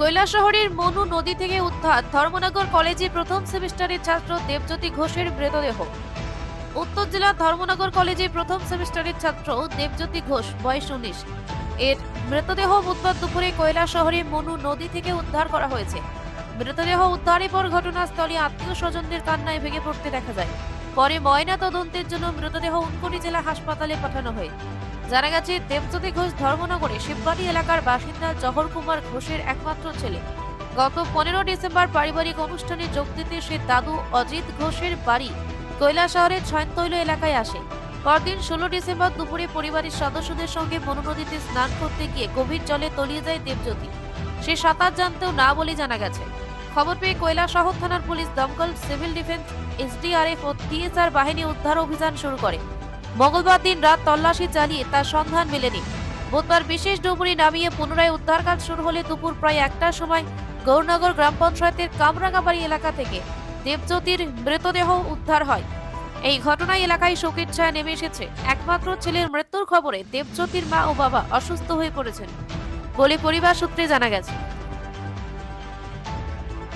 কৈলাসহরের মনু নদী থেকে উদ্ধার ধর্মনগর কলেজে প্রথম সেমিস্টারের ছাত্র দেবজ্যোতি ঘোষের মৃতদেহ। উত্তর জেলার ধর্মনগর কলেজে প্রথম সেমিস্টারের ছাত্র দেবজ্যোতি ঘোষ বয়স 19 এর মৃতদেহ বুধবার দুপুরে কৈলাসহরের মনু নদী থেকে উদ্ধার করা হয়েছে। মৃতদেহ উদ্ধারের পর ঘটনাস্থলে আত্মীয় স্বজনদের কান্নায় ভেঙে পড়তে দেখা যায়। পরে ময়না তদন্তের জন্য মৃতদেহ উনকোটি জেলা হাসপাতালে পাঠানো হয়। জানা গেছে, দেবজ্যোতি ঘোষ ধর্মনগরে শিববাড়ি এলাকার বাসিন্দা জহর কুমার ঘোষের একমাত্র ছেলে। গত 15 ডিসেম্বর পারিবারিক অনুষ্ঠানে যোগ দিতে সে দাদু অজিত ঘোষের বাড়ি কৈলাসহরের ছয়নতৈল এলাকায় আসে। পরদিন 16 ডিসেম্বর দুপুরে পরিবারের সদস্যদের সঙ্গে মনু নদীতে স্নান করতে গিয়ে গভীর জলে তলিয়ে যায় দেবজ্যোতি। সে সাঁতার জানতেও না বলে জানা গেছে। খবর পেয়ে কৈলাসহর থানার পুলিশ, দমকল, সিভিল ডিফেন্স, এসডিআরএফ ও টিএসআর বাহিনী উদ্ধার অভিযান শুরু করে। মঙ্গলবার দিন রাত তল্লাশি চালিয়ে তার সন্ধান মেলেনি। বুধবার বিশেষ ডুবুরি নামিয়ে পুনরায় উদ্ধার কাজ শুরু হলে দুপুর প্রায় 1টার সময় গৌরনগর গ্রাম পঞ্চায়েতের কামরাঙ্গাবাড়ি এলাকা থেকে দেবজ্যোতির মৃতদেহ উদ্ধার হয়। এই ঘটনায় এলাকায় শোকের ছায়া নেমে এসেছে। একমাত্র ছেলের মৃত্যুর খবরে দেবজ্যোতির মা ও বাবা অসুস্থ হয়ে পড়েছেন বলে পরিবার সূত্রে জানা গেছে।